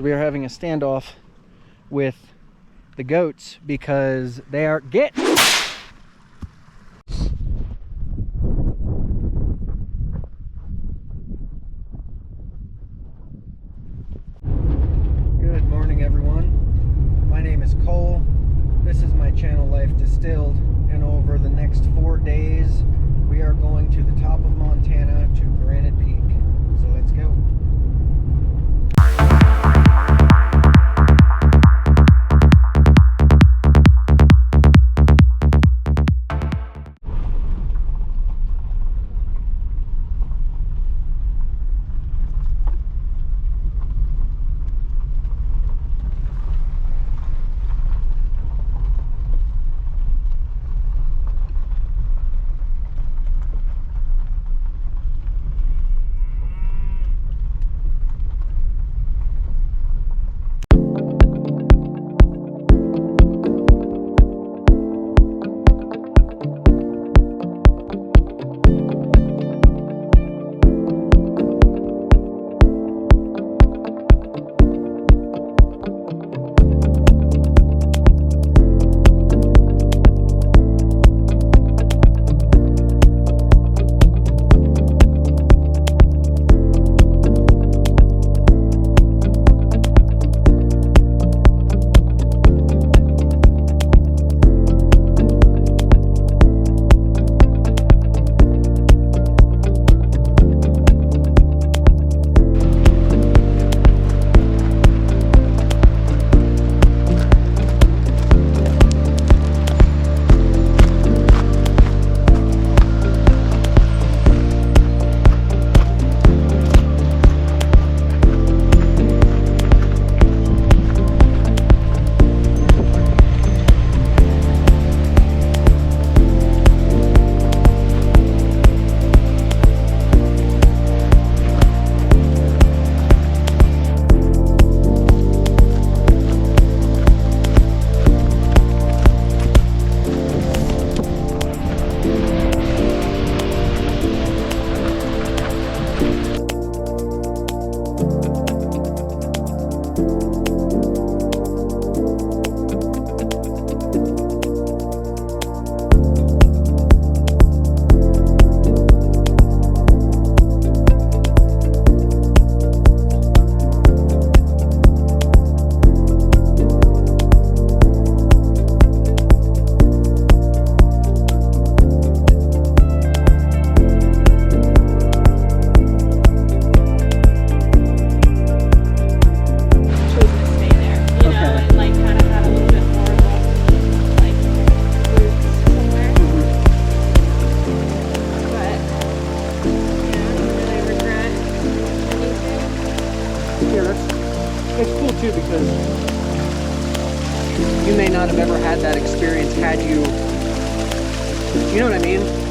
So we are having a standoff with the goats because they are Good morning, everyone. My name is Cole. This is my channel, Life Distilled, and over the next 4 days we are going to the top of Montana to Granite Peak. So let's go. It's cool too because you may not have ever had that experience had you know what I mean?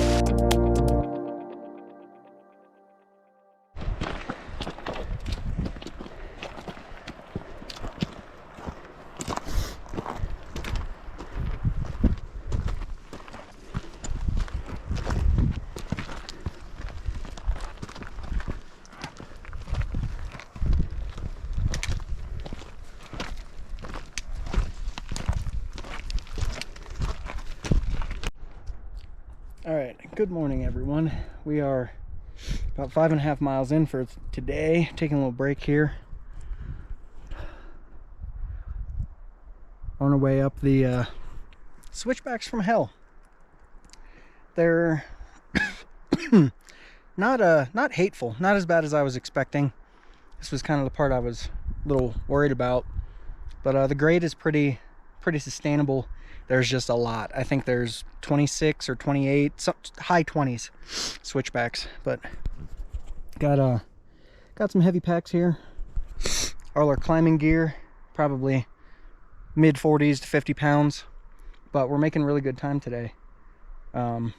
All right, good morning, everyone. We are about 5.5 miles in for today, taking a little break here. On our way up the switchbacks from hell. They're not hateful, not as bad as I was expecting. This was kind of the part I was a little worried about, but the grade is pretty sustainable. There's just a lot. I think there's 26 or 28, some high 20s switchbacks, but got some heavy packs here. All our climbing gear, probably mid 40s to 50 pounds, but we're making really good time today. This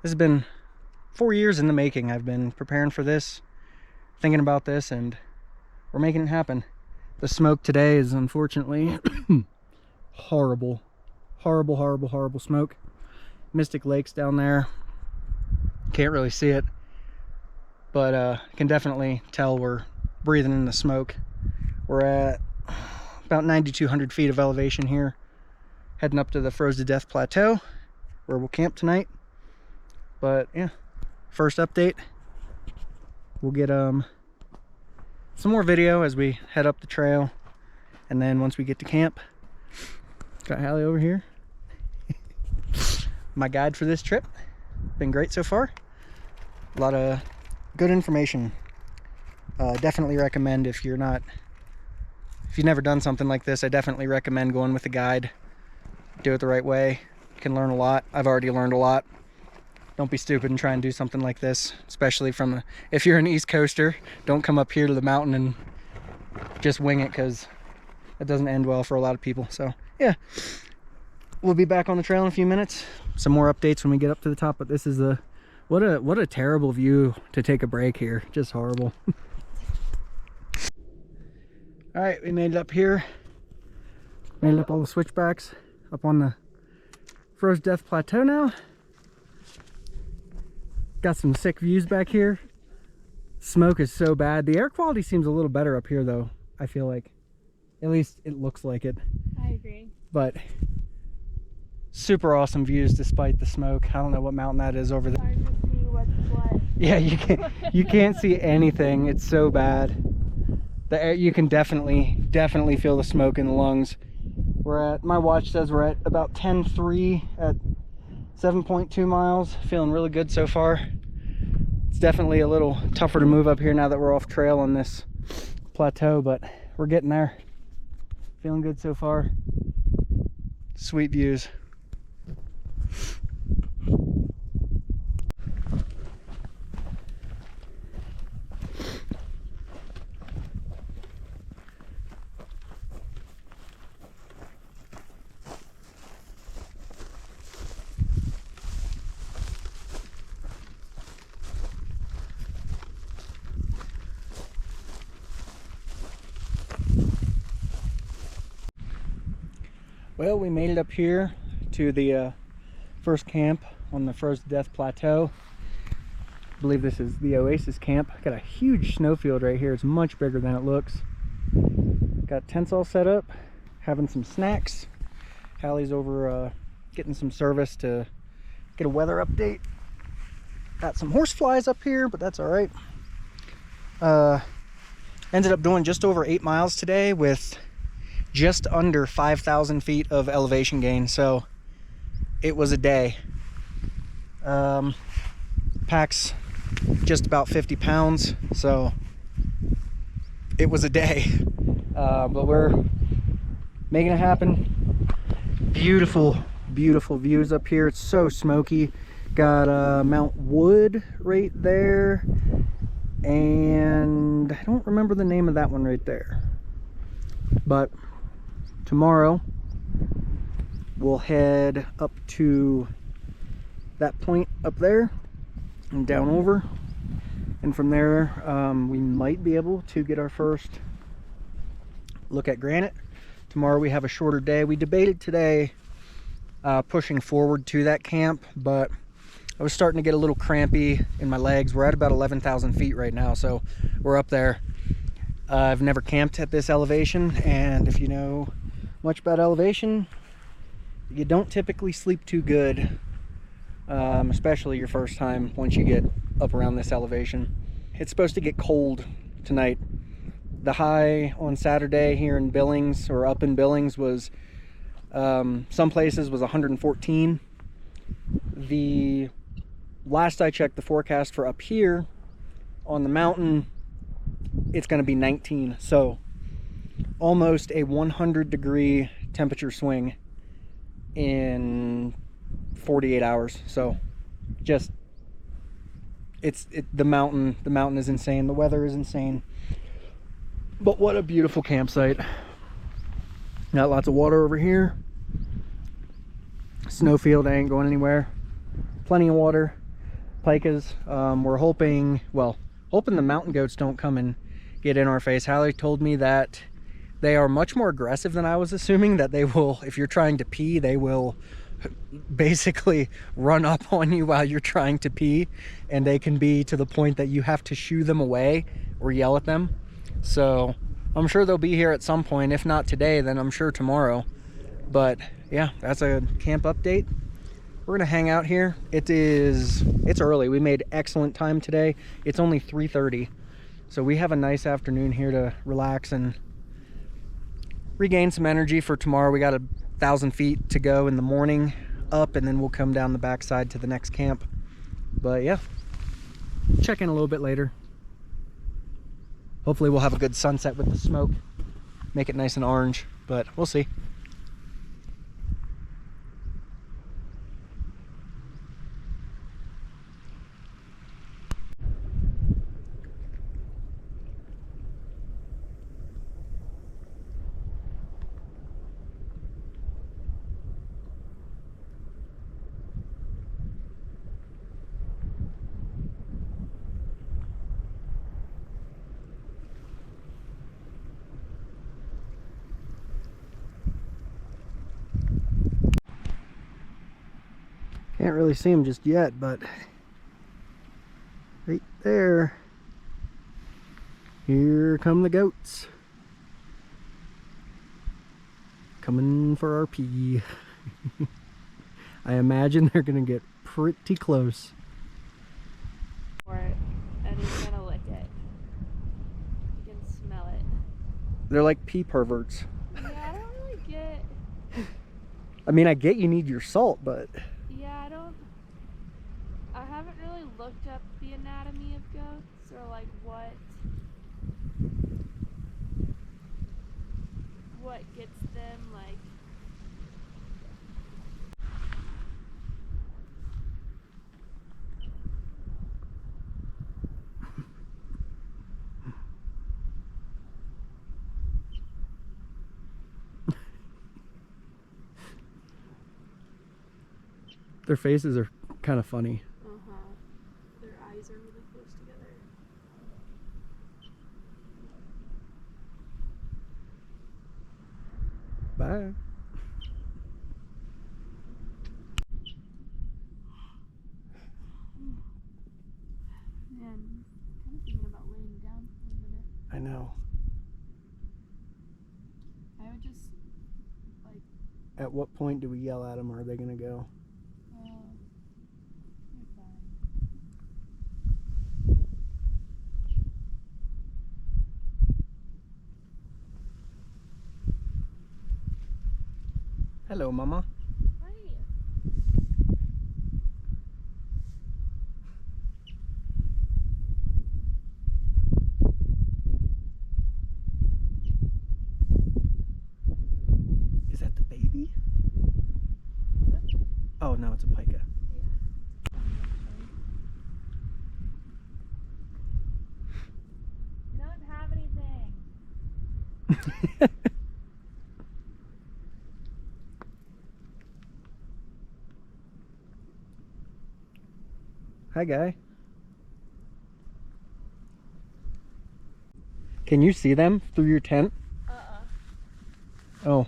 has been 4 years in the making. I've been preparing for this, thinking about this, and we're making it happen. The smoke today is unfortunately horrible smoke. Mystic Lake's down there, can't really see it, but can definitely tell we're breathing in the smoke. We're at about 9,200 feet of elevation here, heading up to the Froze To Death Plateau, where we'll camp tonight. But yeah, first update. We'll get some more video as we head up the trail, and then once we get to camp, got Hali over here. My guide for this trip. Been great so far. A lot of good information. Definitely recommend if you've never done something like this, I definitely recommend going with a guide. Do it the right way. You can learn a lot. I've already learned a lot. Don't be stupid and try and do something like this, especially if you're an East Coaster. Don't come up here to the mountain and just wing it, because it doesn't end well for a lot of people. So yeah, we'll be back on the trail in a few minutes. Some more updates when we get up to the top, but this is what a terrible view to take a break here. Just horrible. All right, we made it up here. Made it up all the switchbacks up on the Froze To Death Plateau now. Got some sick views back here. Smoke is so bad. The air quality seems a little better up here though, I feel like. At least it looks like it. I agree. But super awesome views despite the smoke. I don't know what mountain that is over there. Hard to see what's what. Yeah, you can't see anything. It's so bad. The air, you can definitely feel the smoke in the lungs. My watch says we're at about 10.3 at 7.2 miles. Feeling really good so far. It's definitely a little tougher to move up here now that we're off trail on this plateau, but we're getting there. Feeling good so far. Sweet views. Well, we made it up here to the first camp on the Froze To Death Plateau. I believe this is the Oasis camp. Got a huge snowfield right here. It's much bigger than it looks. Got tents all set up, having some snacks. Hali's over getting some service to get a weather update. Got some horse flies up here, but that's all right. Ended up doing just over 8 miles today with just under 5,000 feet of elevation gain, so it was a day. Pack's just about 50 pounds, so it was a day. But we're making it happen. Beautiful views up here. It's so smoky. Got Mount Wood right there, and I don't remember the name of that one right there, but tomorrow we'll head up to that point up there and down over, and from there we might be able to get our first look at Granite. Tomorrow we have a shorter day. We debated today pushing forward to that camp, but I was starting to get a little crampy in my legs. We're at about 11,000 feet right now, so we're up there. I've never camped at this elevation, and if you know much about elevation, you don't typically sleep too good, especially your first time once you get up around this elevation. It's supposed to get cold tonight. The high on Saturday here in Billings, or up in Billings, was some places was 114. The last I checked the forecast for up here on the mountain, it's going to be 19, so almost a 100-degree temperature swing in 48 hours. So just the mountain is insane. The weather is insane, but what a beautiful campsite. Got lots of water over here. Snowfield ain't going anywhere. Plenty of water. Pikas. We're hoping the mountain goats don't come and get in our face. Hali told me that they are much more aggressive than I was assuming, that they will, if you're trying to pee, they will basically run up on you while you're trying to pee, and they can be to the point that you have to shoo them away or yell at them. So I'm sure they'll be here at some point. If not today, then I'm sure tomorrow. But yeah, that's a camp update. We're gonna hang out here. It's early. We made excellent time today. It's only 3:30, so we have a nice afternoon here to relax and regain some energy for tomorrow. We got 1,000 feet to go in the morning up, and then we'll come down the backside to the next camp. But yeah, check in a little bit later. Hopefully we'll have a good sunset with the smoke, make it nice and orange, but we'll see. Can't really see them just yet, but right there, here come the goats. Coming for our pee. I imagine they're gonna get pretty close. For it, and he's gonna lick it. You can smell it. They're like pee perverts. Yeah, I don't really get. I mean, I get you need your salt, but Yeah, I haven't really looked up the anatomy of goats or like what gets them like. their faces are kind of funny. Their eyes are really close together. Bye. Man, kind of thinking about laying down for a minute. I know. I would just like. At what point do we yell at them, or are they gonna go? You're fine. Hello, Mama. Hi. Is that the baby? Oh no, it's a pika. You don't have anything. Hi, guy. Can you see them through your tent? Oh.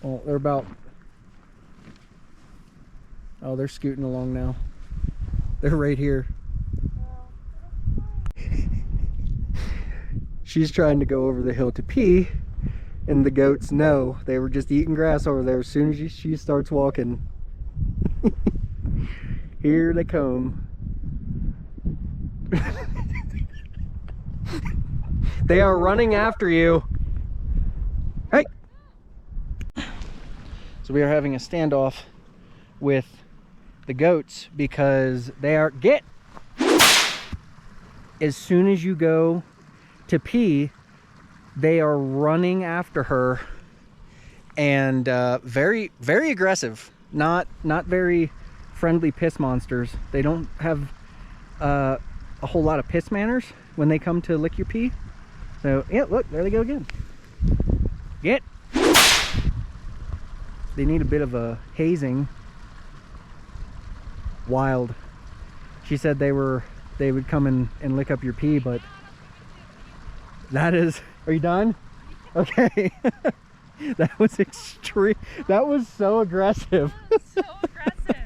Oh, they're about... Oh, they're scooting along now. They're right here. She's trying to go over the hill to pee, and the goats know. They were just eating grass over there. As soon as she starts walking, here they come. They are running after you. Hey! So we are having a standoff with the goats because they are... As soon as you go to pee, they are running after her, and very, very aggressive. Not very friendly piss monsters. They don't have a whole lot of piss manners when they come to lick your pee. So yeah, look, there they go again. Get. They need a bit of a hazing. Wild. She said they would come and lick up your pee, but that is... Are you done? Okay. That was extreme. That was so aggressive. So aggressive.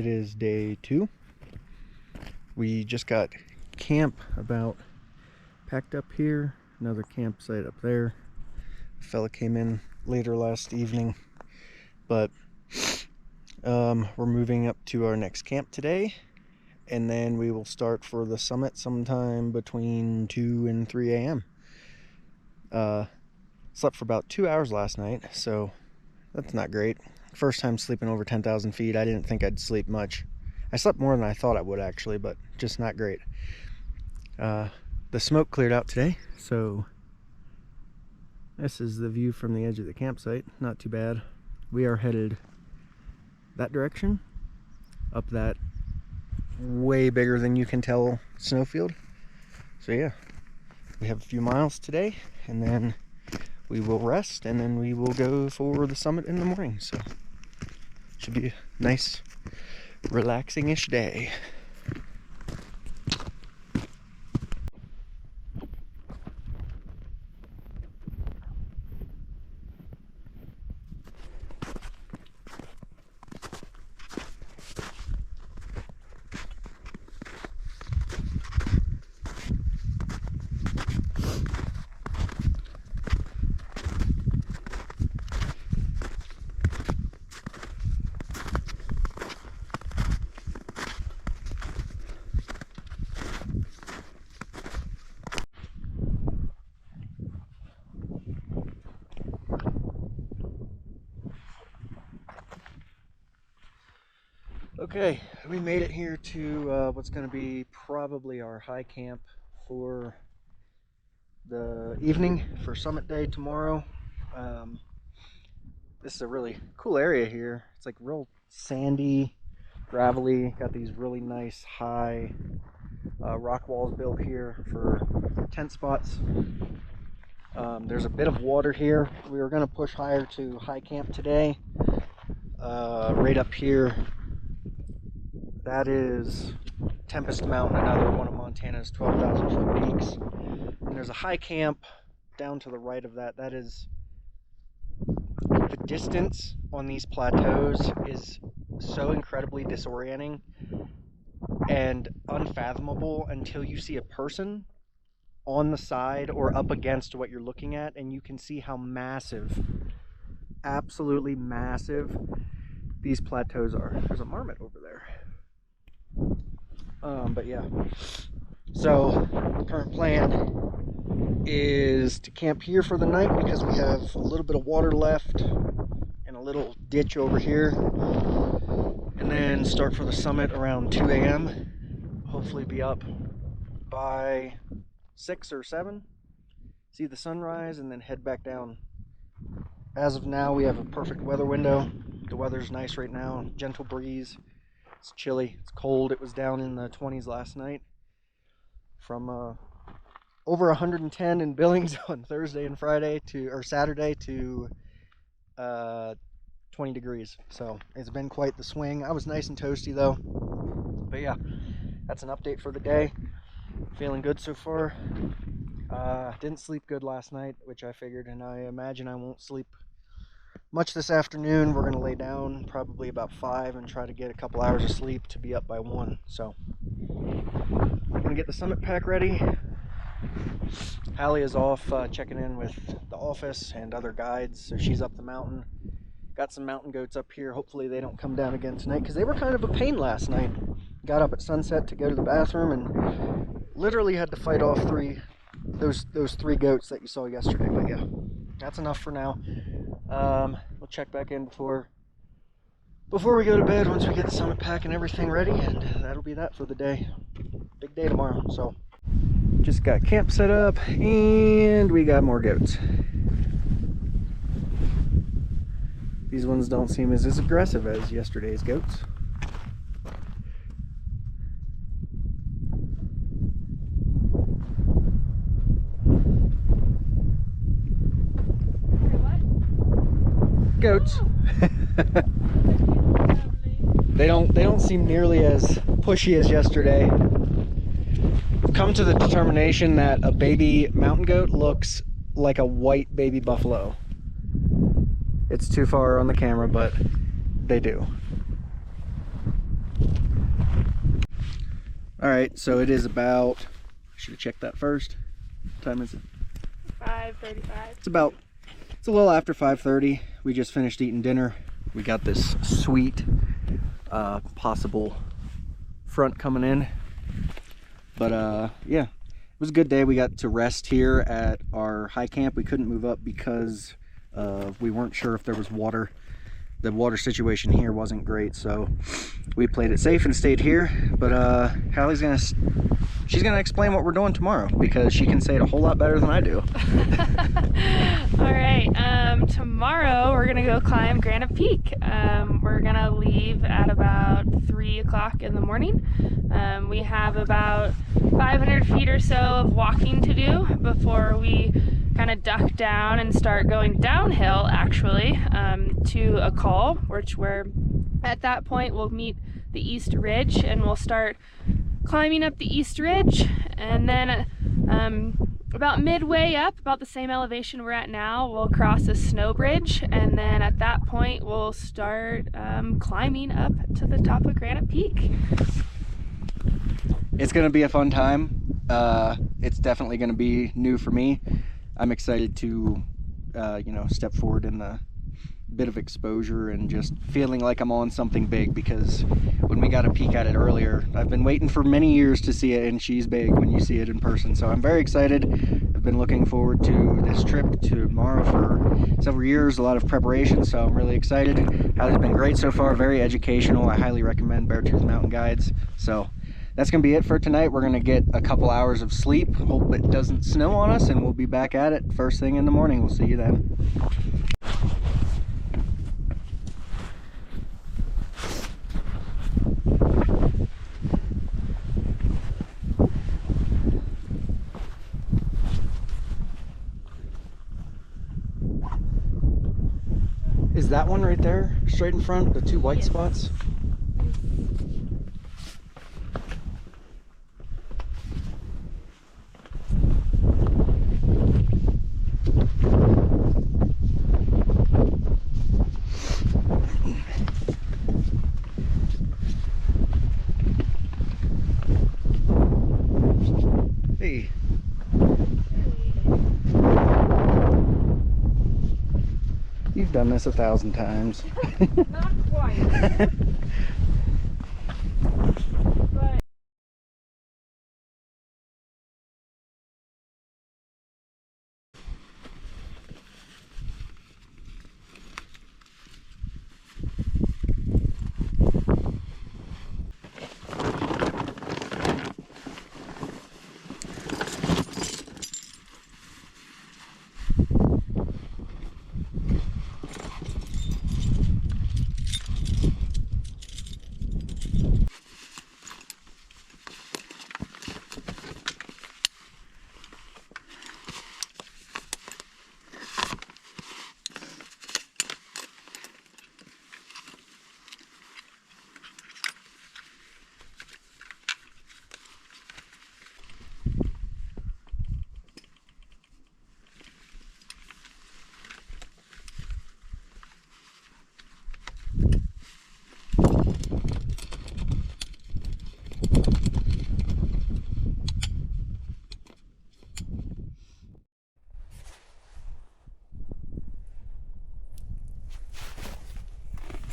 It is day 2. We just got camp about packed up here. Another campsite up there. A fella came in later last evening, but we're moving up to our next camp today, and then we will start for the summit sometime between 2 and 3 a.m. Slept for about 2 hours last night, so that's not great. First time sleeping over 10,000 feet. I didn't think I'd sleep much. I slept more than I thought I would actually, but just not great. The smoke cleared out today, so this is the view from the edge of the campsite. Not too bad. We are headed that direction, up that way bigger than you can tell snowfield. So yeah, we have a few miles today, and then we will rest, and then we will go for the summit in the morning. So should be a nice relaxing-ish day. Okay, we made it here to what's going to be probably our high camp for the evening for summit day tomorrow. This is a really cool area here. It's like real sandy, gravelly. Got these really nice high rock walls built here for tent spots. There's a bit of water here. We were going to push higher to high camp today. Right up here, that is Tempest Mountain, another one of Montana's 12,000 foot peaks. And there's a high camp down to the right of that. That is, the distance on these plateaus is so incredibly disorienting and unfathomable until you see a person on the side or up against what you're looking at, and you can see how massive, absolutely massive, these plateaus are. There's a marmot over there. But yeah, so the current plan is to camp here for the night because we have a little bit of water left and a little ditch over here, and then start for the summit around 2 a.m. Hopefully be up by 6 or 7, see the sunrise, and then head back down. As of now, we have a perfect weather window. The weather's nice right now, gentle breeze. It's chilly, it's cold. It was down in the 20s last night from over 110 in Billings on Thursday and Friday or Saturday to 20 degrees. So it's been quite the swing. I was nice and toasty though. But yeah, that's an update for the day. Feeling good so far. Didn't sleep good last night, which I figured, and I imagine I won't sleep much this afternoon. We're going to lay down probably about 5 and try to get a couple hours of sleep to be up by 1. So I'm going to get the summit pack ready. Hali is off checking in with the office and other guides, so she's up the mountain. Got some mountain goats up here. Hopefully they don't come down again tonight because they were kind of a pain last night. Got up at sunset to go to the bathroom and literally had to fight off those 3 goats that you saw yesterday. But yeah, that's enough for now. We'll check back in before we go to bed once we get the summit pack and everything ready, and that'll be that for the day. Big day tomorrow. So just got camp set up and we got more goats. These ones don't seem as aggressive as yesterday's goats. Goats. They don't seem nearly as pushy as yesterday. I've come to the determination that a baby mountain goat looks like a white baby buffalo. It's too far on the camera, but they do. All right, so it is about, I should have checked that first. What time is it? 5:35. It's a little after 5:30. We just finished eating dinner. We got this sweet possible front coming in. But yeah, it was a good day. We got to rest here at our high camp. We couldn't move up because we weren't sure if there was water. The water situation here wasn't great, so we played it safe and stayed here. But Hallie's she's gonna explain what we're doing tomorrow because she can say it a whole lot better than I do. All right, tomorrow we're gonna go climb Granite Peak. We're gonna leave at about 3 o'clock in the morning. We have about 500 feet or so of walking to do before we kind of duck down and start going downhill, actually, to a col, which we're at that point we'll meet the East Ridge and we'll start climbing up the East Ridge, and then about midway up, about the same elevation we're at now, we'll cross a snow bridge, and then at that point we'll start climbing up to the top of Granite Peak. It's gonna be a fun time. It's definitely gonna be new for me. I'm excited to you know, step forward in the bit of exposure and just feeling like I'm on something big, because when we got a peek at it earlier, I've been waiting for many years to see it, and she's big when you see it in person. So I'm very excited. I've been looking forward to this trip tomorrow for several years, a lot of preparation, so I'm really excited. Hallie's been great so far, very educational. I highly recommend Beartooth mountain guides. So that's gonna be it for tonight. We're gonna get a couple hours of sleep, hope it doesn't snow on us, and we'll be back at it first thing in the morning. We'll see you then. Is that one right there, straight in front, the two white spots? Hey. You've done this 1,000 times. Not quite. But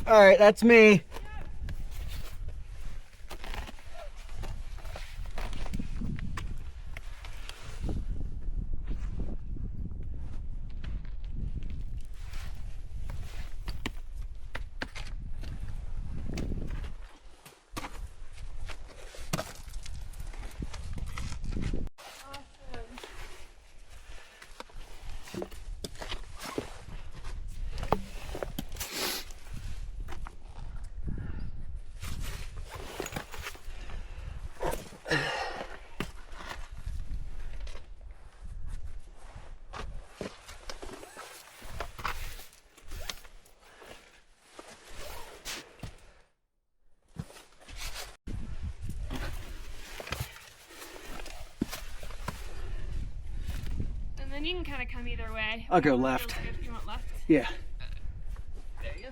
All right, that's me. and then you can kind of come either way. I'll go left. If you want left. Yeah. There you go.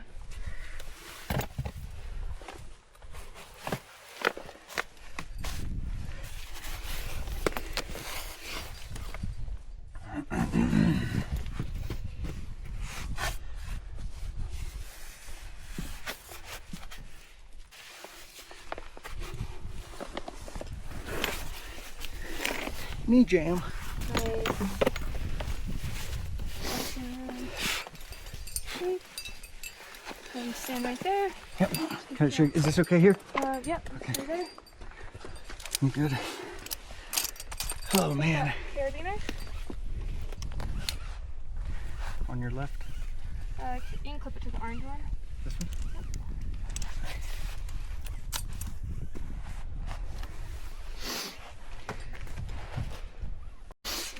Knee jam. Nice. Stand right there. Yep. Can I show you? Is this okay here? Yep. Okay. Right there. I'm good. Oh man. Carabiner. On your left. You can clip it to the orange one. This one?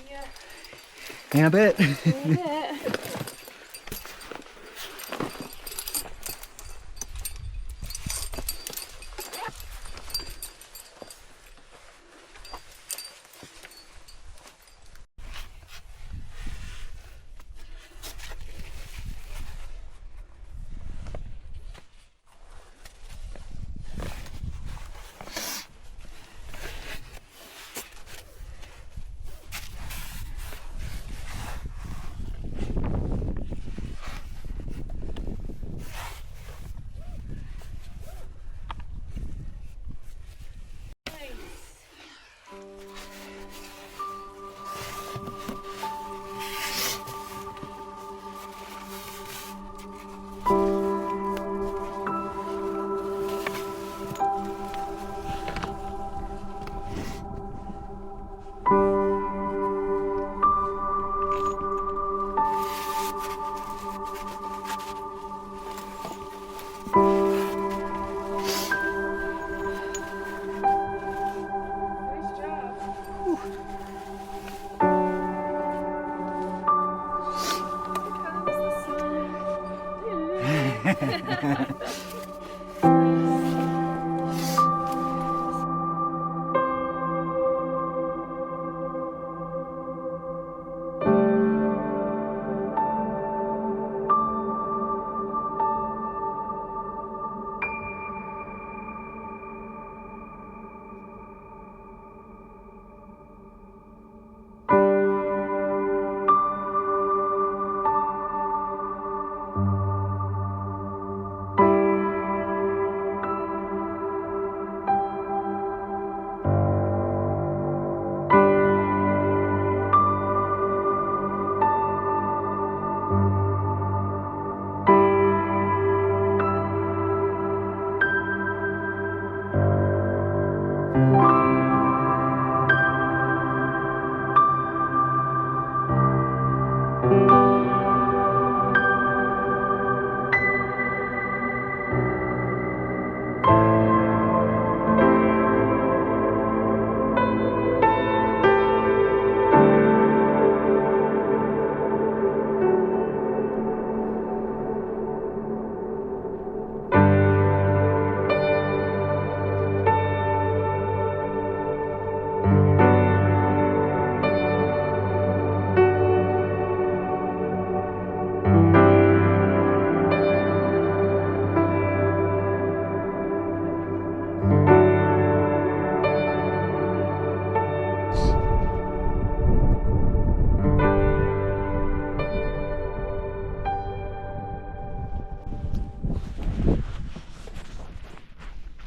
Yep. Yeah, I bet. Yeah.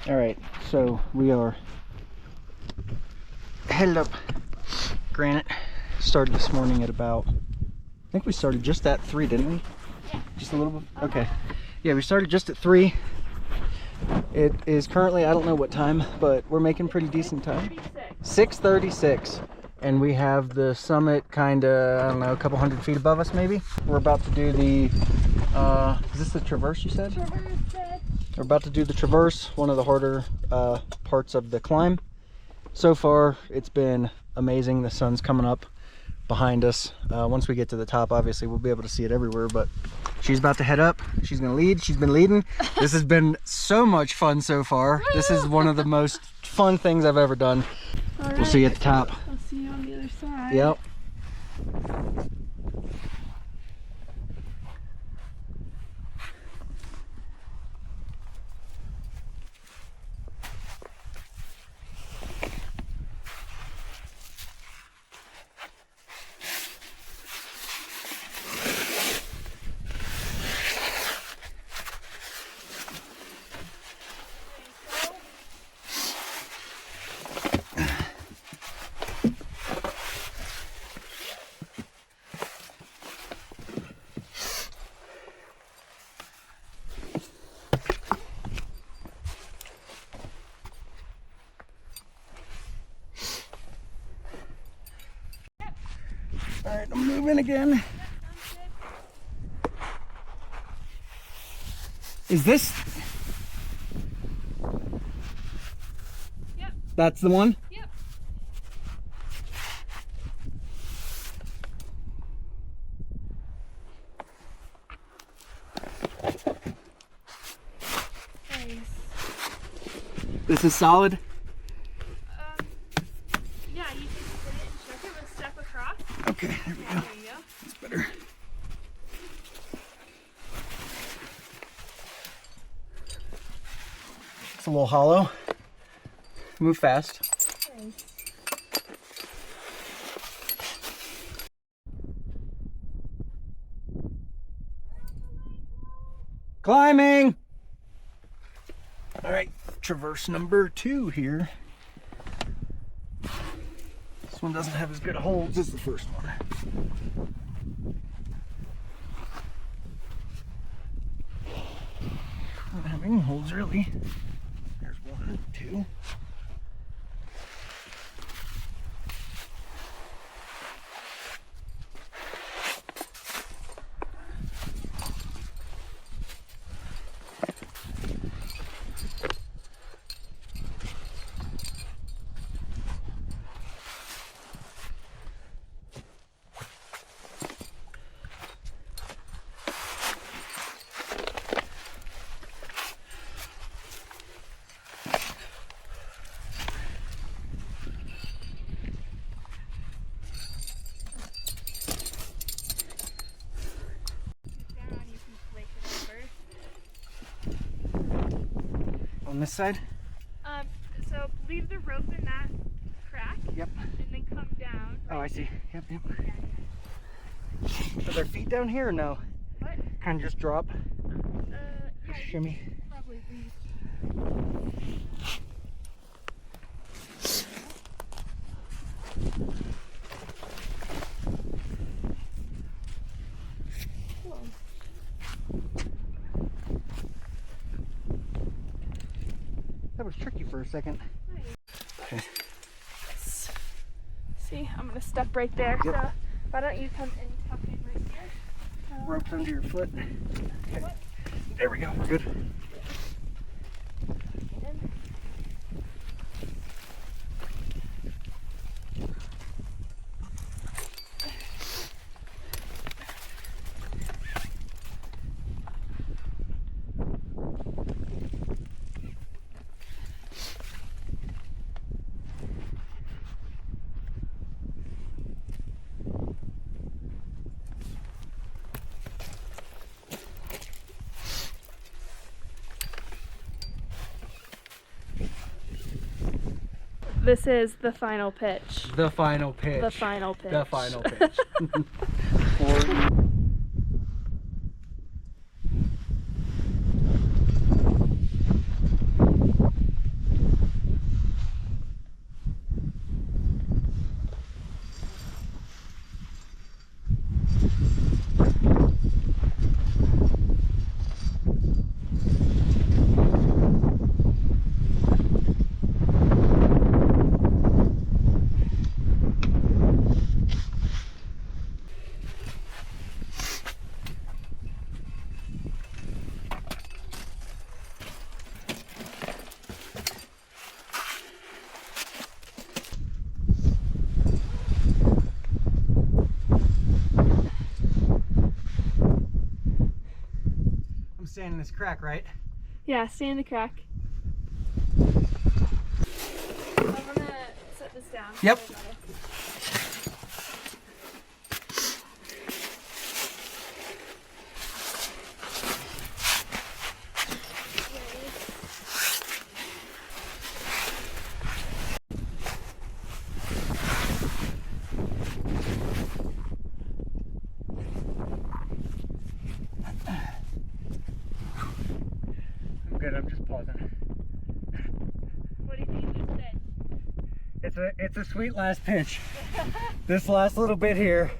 All right, so we are headed up Granite. Started this morning at about, I think we started just at 3, didn't we? Yeah. Just a little bit? Okay. Yeah, we started just at 3. It is currently, I don't know what time, but we're making pretty decent time. 6:36. And we have the summit kind of, I don't know, a couple hundred feet above us maybe. We're about to do the, is this the traverse you said? Traverse. We're about to do the traverse, one of the harder parts of the climb. So far, it's been amazing. The sun's coming up behind us. Once we get to the top, obviously, we'll be able to see it everywhere, but she's about to head up. She's gonna lead. She's been leading. This has been so much fun so far. This is one of the most fun things I've ever done. All We'll see you at the top. I'll see you on the other side. Yep. All right, I'm moving again. Is this? Yep. That's the one? Yep. Nice. This is solid? Yeah, you can put it and check it with step across. Okay, there we go. There you go. That's better. It's a little hollow. Move fast. Nice. Climbing! All right, traverse number 2 here. This one doesn't have as good holds as the first one. Not having holds really. There's 1, 2. Down, you can flake it over. On this side? So leave the rope in that crack. Yep. And then come down. Oh, I see. Yep, yep. Yeah. Are there feet down here or no? What? Kind of just drop? Yeah, Shimmy. probably leave. Cool. That was tricky for a second. Okay. See, I'm gonna step right there. Yep. So why don't you come and tuck in right here? Ropes under your foot. Okay. What? There we go. We're good. In. This is the final pitch. The final pitch. The final pitch. The final pitch. Or- I'm staying in this crack, right? Yeah, stay in the crack. I'm gonna set this down. Yep. I'm good. I'm just pausing. What do you think of this pitch? It's a sweet last pitch. This last little bit here.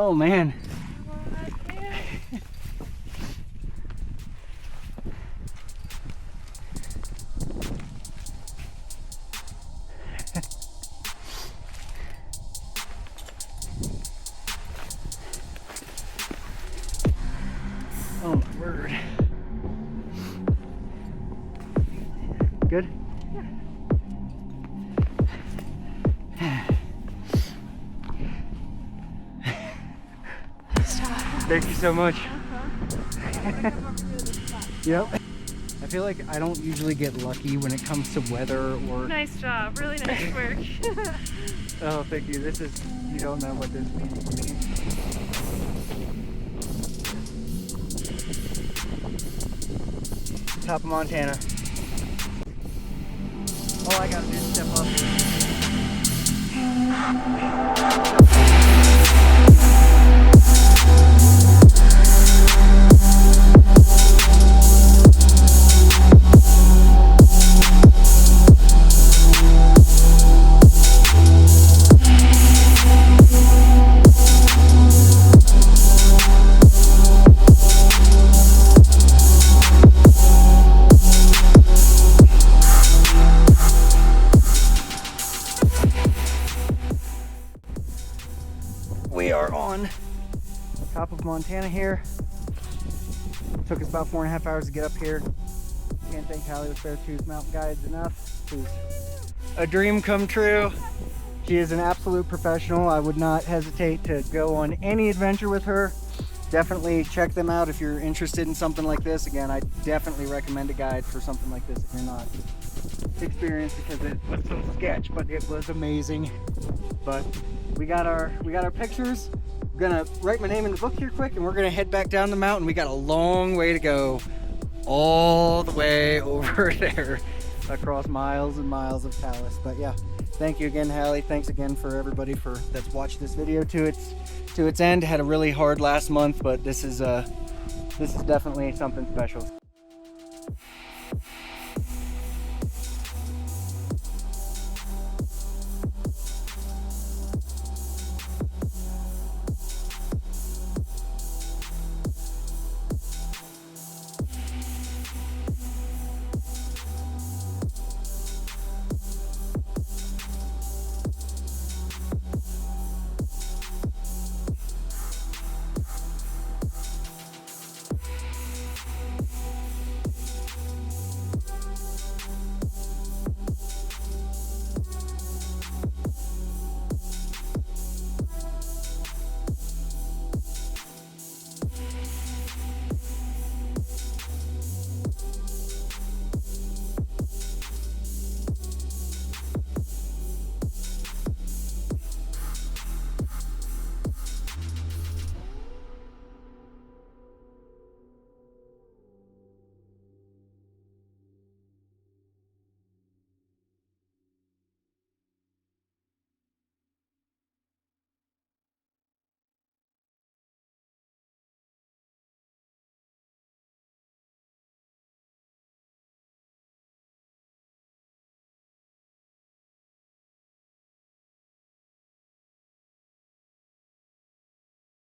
Oh man. Oh my word. Good? Thank you so much. Yep. I feel like I don't usually get lucky when it comes to weather or... Nice job. Really nice work. Oh, thank you. This is... You don't know what this means to me. Top of Montana. All I gotta do is step up. We are on top of Montana here. Took us about 4.5 hours to get up here. Can't thank Hali with Beartooth Mountain Guides enough. She's a dream come true. She is an absolute professional. I would not hesitate to go on any adventure with her. Definitely check them out if you're interested in something like this. Again, I definitely recommend a guide for something like this if you're not experienced, because it was some sketch, but it was amazing. But we got our pictures. I'm gonna write my name in the book here quick, and we're gonna head back down the mountain. We got a long way to go, all the way over there, across miles and miles of talus. But yeah, thank you again, Hali. Thanks again for everybody that's watched this video to its end. Had a really hard last month, but this is definitely something special.